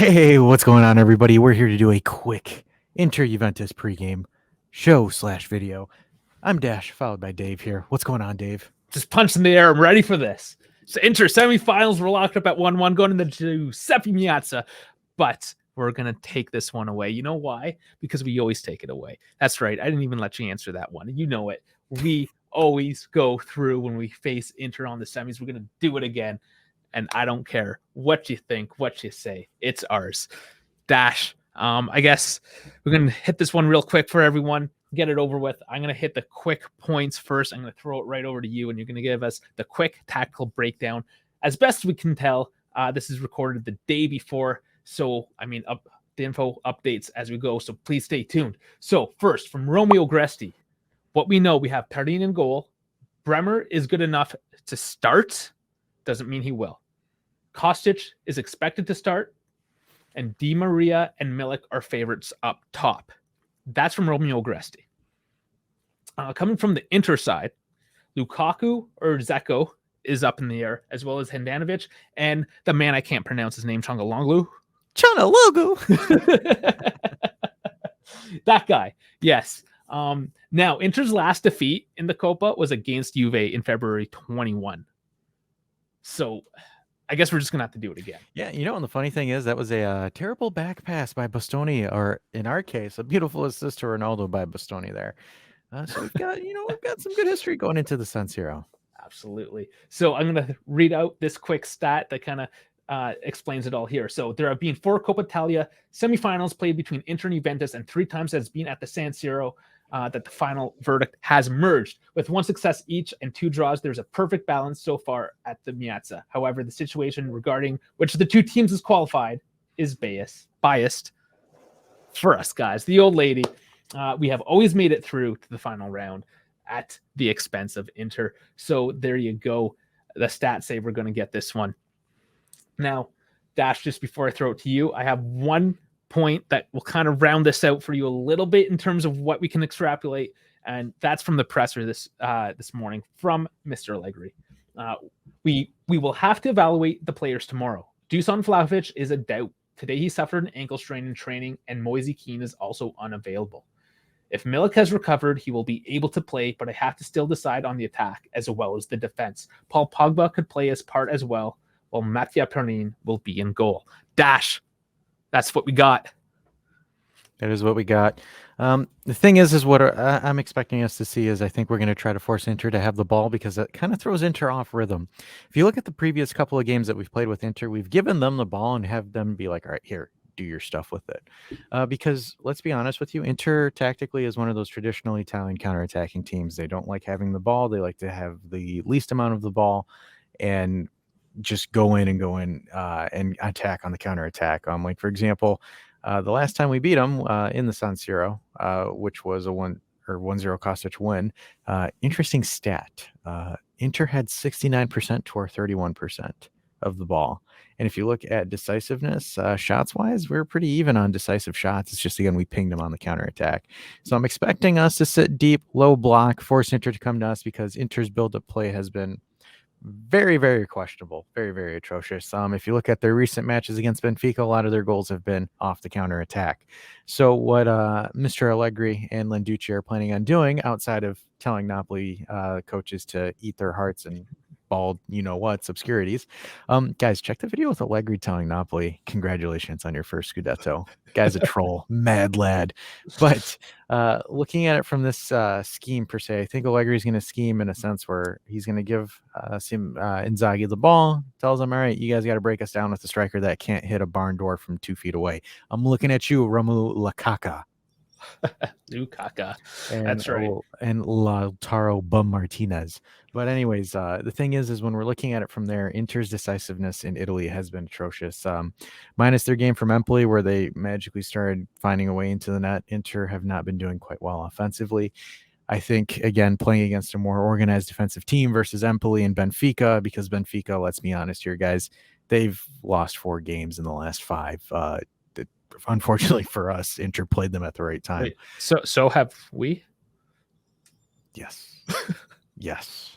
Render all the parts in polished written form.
Hey, what's going on, everybody? We're here to do a quick Inter-Juventus pregame show/video. I'm Dash, followed by Dave here. What's going on, Dave? Just punch in the air. I'm ready for this. So Inter semifinals, we're locked up at 1-1, going into Giuseppe Meazza. But we're going to take this one away. You know why? Because we always take it away. That's right. I didn't even let you answer that one. You know it. We always go through when we face Inter on the semis. We're going to do it again. And I don't care what you think, what you say. It's ours. Dash. I guess we're going to hit this one real quick for everyone. Get it over with. I'm going to hit the quick points first. I'm going to throw it right over to you, and you're going to give us the quick tactical breakdown. As best we can tell, this is recorded the day before. So, the info updates as we go. So please stay tuned. So first, from Romeo Gresti, what we know, we have Perin in goal. Bremer is good enough to start. Doesn't mean he will. Kostic is expected to start, and DiMaria and Milik are favorites up top. That's from Romeo Gresti. Coming from the Inter side, Lukaku or Zeko is up in the air, as well as Handanovic and the man I can't pronounce his name, Changalonglu. That guy, yes. Now, Inter's last defeat in the Coppa was against Juve in February 21. So I guess we're just going to have to do it again. Yeah, and the funny thing is that was a terrible back pass by Bastoni, or in our case, a beautiful assist to Ronaldo by Bastoni there. So we've got, we've got some good history going into the San Siro. Absolutely. So I'm going to read out this quick stat that kind of explains it all here. So there have been 4 Coppa Italia semifinals played between Inter and Juventus, and 3 times that's been at the San Siro. That the final verdict has merged. With 1 success each and 2 draws, there's a perfect balance so far at the Meazza. However, the situation regarding which of the 2 teams is qualified is biased for us guys. The old lady, we have always made it through to the final round at the expense of Inter. So there you go. The stats say we're going to get this one. Now, Dash, just before I throw it to you, I have one point that will kind of round this out for you a little bit in terms of what we can extrapolate, and that's from the presser this morning from Mr. Allegri. We will have to evaluate the players tomorrow. Dusan Vlahovic is a doubt. Today he suffered an ankle strain in training, and Moise Kean is also unavailable. If Milik has recovered, he will be able to play, but I have to still decide on the attack as well as the defense. Paul Pogba could play his part as well, while Mattia Perin will be in goal. Dash. That's what we got. That is what we got. The thing is what I'm expecting us to see is I think we're going to try to force Inter to have the ball, because that kind of throws Inter off rhythm. If you look at the previous couple of games that we've played with Inter, we've given them the ball and have them be like, all right, here, do your stuff with it. Because let's be honest with you, Inter tactically is one of those traditional Italian counterattacking teams. They don't like having the ball. They like to have the least amount of the ball and just go in and attack on the counterattack. Like, for example, the last time we beat them in the San Siro, which was a 1-0 Kostic win. Interesting stat. Inter had 69% to our 31% of the ball. And if you look at decisiveness, shots-wise, we're pretty even on decisive shots. It's just, again, we pinged them on the counterattack. So I'm expecting us to sit deep, low block, force Inter to come to us, because Inter's build-up play has been very, very questionable, very, very atrocious. If you look at their recent matches against Benfica, a lot of their goals have been off the counter attack. So what Mr. Allegri and Lenducci are planning on doing, outside of telling Napoli coaches to eat their hearts and bald, obscurities. Guys, check the video with Allegri telling Napoli, congratulations on your first Scudetto. Guy's a troll, mad lad. But looking at it from this scheme per se, I think Allegri is going to scheme in a sense where he's going to give Inzaghi the ball, tells him, all right, you guys got to break us down with a striker that can't hit a barn door from 2 feet away. I'm looking at you, Romelu Lukaku. That's right. And Lautaro Martinez. But anyways, the thing is when we're looking at it from there, Inter's decisiveness in Italy has been atrocious. Minus their game from Empoli, where they magically started finding a way into the net, Inter have not been doing quite well offensively. I think, again, playing against a more organized defensive team versus Empoli and Benfica, because Benfica, let's be honest here, guys, they've lost 4 games in the last 5. Unfortunately for us, Inter played them at the right time. Wait, so have we? Yes. Yes.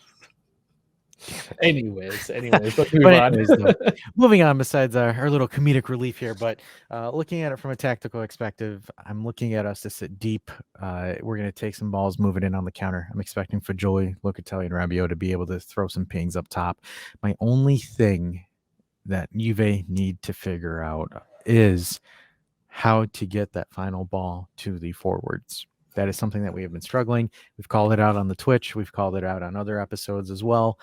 Anyways, let's move But on. anyways, though, moving on besides our little comedic relief here, but looking at it from a tactical perspective, I'm looking at us to sit deep. We're going to take some balls, move it in on the counter. I'm expecting Fajoli, Locatelli, and Rabiot to be able to throw some pings up top. My only thing that Juve need to figure out is how to get that final ball to the forwards. That is something that we have been struggling. We've called it out on the Twitch. We've called it out on other episodes as well.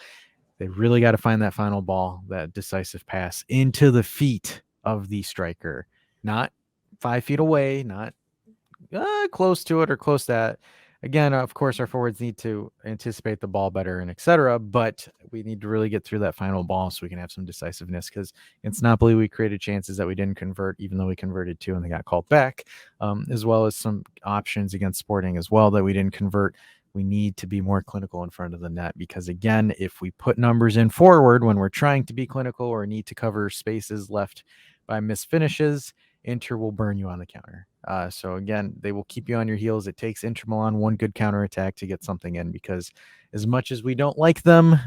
They really got to find that final ball, that decisive pass into the feet of the striker, not 5 feet away, not close to it or close to that. Again, of course, our forwards need to anticipate the ball better and etc. But we need to really get through that final ball so we can have some decisiveness, because it's Napoli, we created chances that we didn't convert, even though we converted 2 and they got called back, as well as some options against Sporting as well that we didn't convert. We need to be more clinical in front of the net, because again, if we put numbers in forward when we're trying to be clinical or need to cover spaces left by missed finishes, Inter will burn you on the counter. So again, they will keep you on your heels. It takes Inter Milan one good counterattack to get something in, because as much as we don't like them,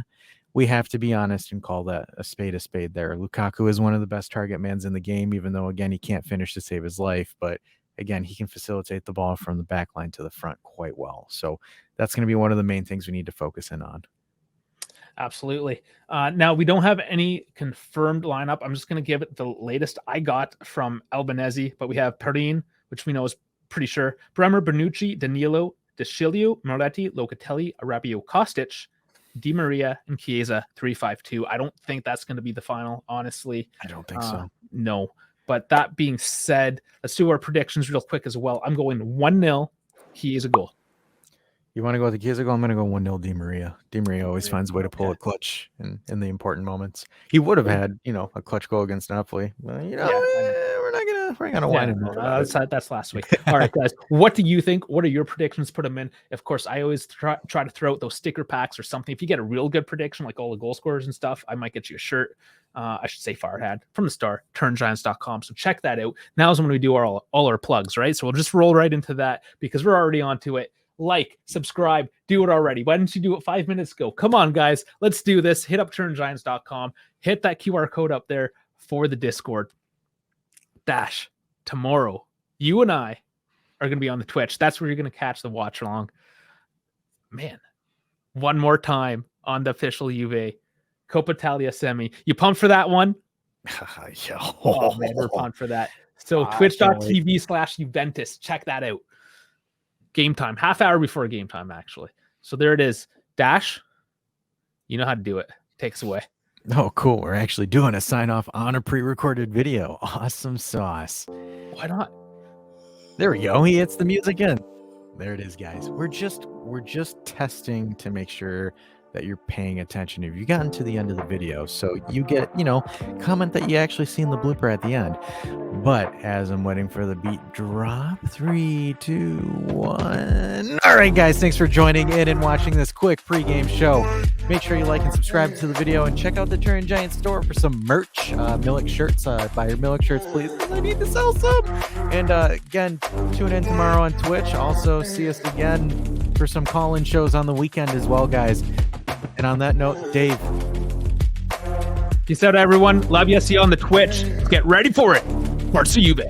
we have to be honest and call that a spade there. Lukaku is one of the best target mans in the game, even though, again, he can't finish to save his life. But again, he can facilitate the ball from the back line to the front quite well. So that's going to be one of the main things we need to focus in on. Absolutely. Now, we don't have any confirmed lineup. I'm just going to give it the latest I got from Albanese, but we have Perin, which we know is pretty sure. Bremer, Bonucci, Danilo, De Sciglio, Moretti, Locatelli, Rabiot, Kostic, DiMaria, and Chiesa, 3-5-2. I don't think that's going to be the final, honestly. I don't think so. No. But that being said, let's do our predictions real quick as well. I'm going 1-0. Chiesa goal. You want to go with the Chiesa goal? I'm going to go 1-0 DiMaria. DiMaria always finds a way to pull a clutch in the important moments. He would have had, a clutch goal against Napoli. Well, we're not gonna whine him about it. That's last week. All right, guys. What do you think? What are your predictions? Put them in. Of course, I always try to throw out those sticker packs or something. If you get a real good prediction, like all the goal scorers and stuff, I might get you a shirt. I should say Farhad from the Star, turngiants.com. So check that out. Now is when we do all our plugs, right? So we'll just roll right into that because we're already onto it. Like, subscribe, do it already. Why didn't you do it 5 minutes ago? Come on, guys. Let's do this. Hit up turngiants.com. Hit that QR code up there for the Discord. Dash, tomorrow, you and I are going to be on the Twitch. That's where you're going to catch the watch along. Man, one more time on the official Juve Coppa Italia semi. You pumped for that one? Oh, man, we're pumped for that. So twitch.tv/Juventus. Check that out. Game time, half hour before game time, actually. So there it is. Dash, you know how to do it. Take us away. Oh, cool. We're actually doing a sign-off on a pre-recorded video. Awesome sauce. Why not? There we go. He hits the music in. There it is, guys. We're just testing to make sure that you're paying attention if you gotten to the end of the video. So you get, comment that you actually seen the blooper at the end. But as I'm waiting for the beat drop, 3, 2, 1. All right, guys, thanks for joining in and watching this quick pregame show. Make sure you like and subscribe to the video and check out the Turn Giant store for some merch. Milik shirts. Buy your Milik shirts, please. I need to sell some. And again, tune in tomorrow on Twitch. Also, see us again for some call-in shows on the weekend as well, guys. And on that note, Dave. Peace out, everyone. Love you. See you on the Twitch. Get ready for it. Forza Juve.